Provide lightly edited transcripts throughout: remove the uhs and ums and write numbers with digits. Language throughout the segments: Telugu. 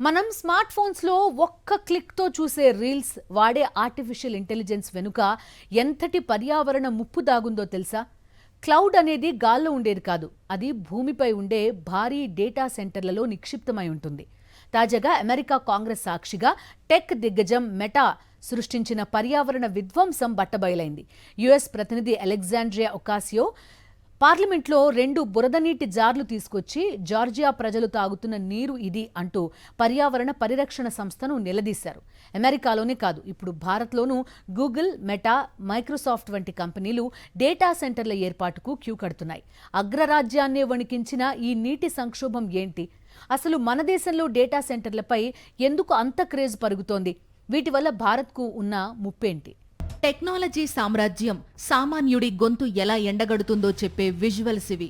మనం స్మార్ట్ ఫోన్స్లో ఒక్క క్లిక్తో చూసే రీల్స్ వాడే ఆర్టిఫిషియల్ ఇంటెలిజెన్స్ వెనుక ఎంతటి పర్యావరణ ముప్పు దాగుందో తెలుసా? క్లౌడ్ అనేది గాల్లో ఉండేది కాదు, అది భూమిపై ఉండే భారీ డేటా సెంటర్లలో నిక్షిప్తమై ఉంటుంది. తాజాగా అమెరికా కాంగ్రెస్ సాక్షిగా టెక్ దిగ్గజం మెటా సృష్టించిన పర్యావరణ విధ్వంసం బట్టబయలైంది. యుఎస్ ప్రతినిధి అలెగ్జాండ్రియా ఒకాసియో పార్లమెంట్లో 2 బురద నీటి జార్లు తీసుకొచ్చి జార్జియా ప్రజలు తాగుతున్న నీరు ఇది అంటూ పర్యావరణ పరిరక్షణ సంస్థను నిలదీశారు. అమెరికాలోనే కాదు, ఇప్పుడు భారత్లోనూ గూగుల్, మెటా, మైక్రోసాఫ్ట్ వంటి కంపెనీలు డేటా సెంటర్ల ఏర్పాటుకు క్యూ కడుతున్నాయి. అగ్రరాజ్యాన్నే వణికించిన ఈ నీటి సంక్షోభం ఏంటి? అసలు మన దేశంలో డేటా సెంటర్లపై ఎందుకు అంత క్రేజ్ పరుగుతోంది? వీటి వల్ల భారత్కు ఉన్న ముప్పేంటి? టెక్నాలజీ సామ్రాజ్యం సామాన్యుడి గొంతు ఎలా ఎండగడుతుందో చెప్పే విజువల్స్ ఇవి.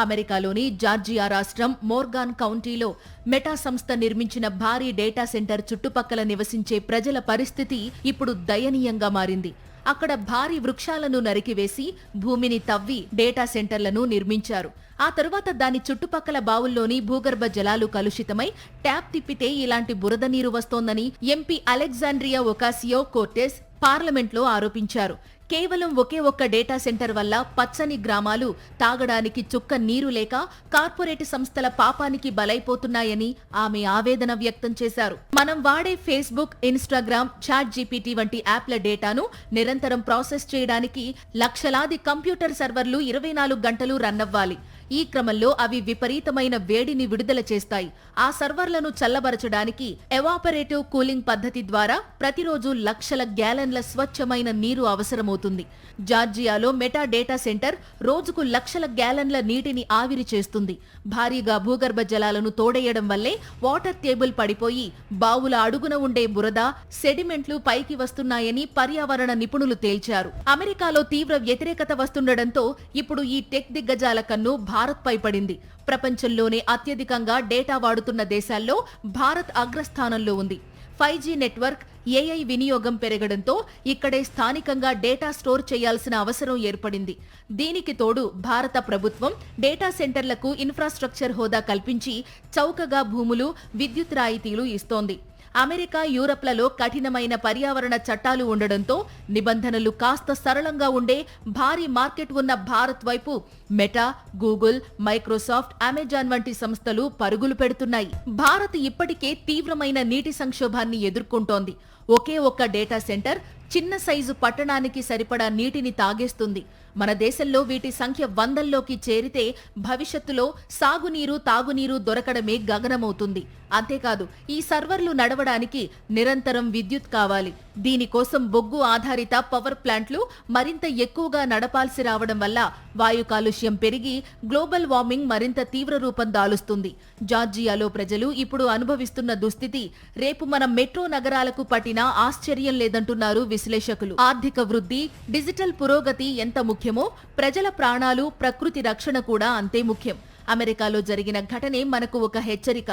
అమెరికాలోని జార్జియా రాష్ట్రం మోర్గాన్ కౌంటీలో మెటా సంస్థ నిర్మించిన భారీ డేటా సెంటర్ చుట్టుపక్కల నివసించే ప్రజల పరిస్థితి ఇప్పుడు దయనీయంగా మారింది. అక్కడ భారీ వృక్షాలను నరికివేసి భూమిని తవ్వి డేటా సెంటర్లను నిర్మించారు. ఆ తరువాత దాని చుట్టుపక్కల బావుల్లోని భూగర్భ జలాలు కలుషితమై ట్యాప్ తిప్పితే ఇలాంటి బురద నీరు వస్తోందని ఎంపీ అలెగ్జాండ్రియా ఒకాసియో కోర్టెస్ పార్లమెంట్లో ఆరోపించారు. కేవలం ఒకే ఒక్క డేటా సెంటర్ వల్ల పచ్చని గ్రామాలు తాగడానికి చుక్క నీరు లేక కార్పొరేట్ సంస్థల పాపానికి బలైపోతున్నాయని ఆమె ఆవేదన వ్యక్తం చేశారు. మనం వాడే ఫేస్బుక్, ఇన్స్టాగ్రామ్, చాట్ జీపీటీ వంటి యాప్ల డేటాను నిరంతరం ప్రాసెస్ చేయడానికి లక్షలాది కంప్యూటర్ సర్వర్లు 24 గంటలు రన్ అవ్వాలి. ఈ క్రమంలో అవి విపరీతమైన వేడిని విడుదల చేస్తాయి. ఆ సర్వర్లను చల్లబరచడానికి ఎవాపరేటివ్ కూలింగ్ పద్ధతి ద్వారా ప్రతిరోజు లక్షల గ్యాలన్ల స్వచ్ఛమైన నీరు అవసరమవుతుంది. జార్జియాలో మెటా డేటా సెంటర్ రోజుకు లక్షల గ్యాలన్ల నీటిని ఆవిరి చేస్తుంది. భారీగా భూగర్భ జలాలను తోడేయడం వల్లే వాటర్ టేబుల్ పడిపోయి బావుల అడుగున ఉండే బురద, సెడిమెంట్లు పైకి వస్తున్నాయని పర్యావరణ నిపుణులు తేల్చారు. అమెరికాలో తీవ్ర వ్యతిరేకత వస్తుండటంతో ఇప్పుడు ఈ టెక్ దిగ్గజాల కన్ను భారత్పై పడింది. ప్రపంచంలోనే అత్యధికంగా డేటా వాడుతున్న దేశాల్లో భారత్ అగ్రస్థానంలో ఉంది. 5G నెట్వర్క్, AI వినియోగం పెరగడంతో ఇక్కడే స్థానికంగా డేటా స్టోర్ చేయాల్సిన అవసరం ఏర్పడింది. దీనికి తోడు భారత ప్రభుత్వం డేటా సెంటర్లకు ఇన్ఫ్రాస్ట్రక్చర్ హోదా కల్పించి చౌకగా భూములు, విద్యుత్ రాయితీలు ఇస్తోంది. అమెరికా, యూరప్లలో కఠినమైన పర్యావరణ చట్టాలు ఉండడంతో నిబంధనలు కాస్త సరళంగా ఉండే భారీ మార్కెట్ ఉన్న భారత్ వైపు మెటా, గూగుల్, మైక్రోసాఫ్ట్, అమెజాన్ వంటి సంస్థలు పరుగులు పెడుతున్నాయి. భారత్ ఇప్పటికే తీవ్రమైన నీటి సంక్షోభాన్ని ఎదుర్కొంటోంది. ఒకే ఒక్క డేటా సెంటర్ చిన్న సైజు పట్టణానికి సరిపడా నీటిని తాగేస్తుంది. మన దేశంలో వీటి సంఖ్య వందల్లోకి చేరితే భవిష్యత్తులో సాగునీరు, తాగునీరు దొరకడమే గగనమవుతుంది. అంతేకాదు, ఈ సర్వర్లు నడవడానికి నిరంతరం విద్యుత్ కావాలి. దీనికోసం బొగ్గు ఆధారిత పవర్ ప్లాంట్లు మరింత ఎక్కువగా నడపాల్సి రావడం వల్ల వాయు కాలుష్యం పెరిగి గ్లోబల్ వార్మింగ్ మరింత తీవ్ర రూపం దాలుస్తుంది. జార్జియాలో ప్రజలు ఇప్పుడు అనుభవిస్తున్న దుస్థితి రేపు మన మెట్రో నగరాలకు పట్టినా ఆశ్చర్యం లేదంటున్నారు విశ్లేషకులు. ఆర్థిక వృద్ధి, డిజిటల్ పురోగతి ఎంత ముఖ్యమో ప్రజల ప్రాణాలు, ప్రకృతి రక్షణ కూడా అంతే ముఖ్యం. అమెరికాలో జరిగిన ఘటనే మనకు ఒక హెచ్చరిక.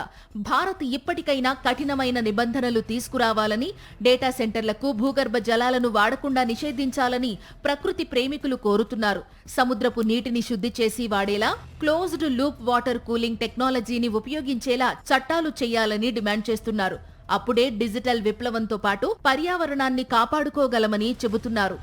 భారత్ ఇప్పటికైనా కఠినమైన నిబంధనలు తీసుకురావాలని, డేటా సెంటర్లకు భూగర్భ జలాలను వాడకుండా నిషేధించాలని ప్రకృతి ప్రేమికులు కోరుతున్నారు. సముద్రపు నీటిని శుద్ధి చేసి వాడేలా క్లోజ్డ్ లూప్ వాటర్ కూలింగ్ టెక్నాలజీని ఉపయోగించేలా చట్టాలు చేయాలని డిమాండ్ చేస్తున్నారు. అప్పుడే డిజిటల్ విప్లవంతో పాటు పర్యావరణాన్ని కాపాడుకోగలమని చెబుతున్నారు.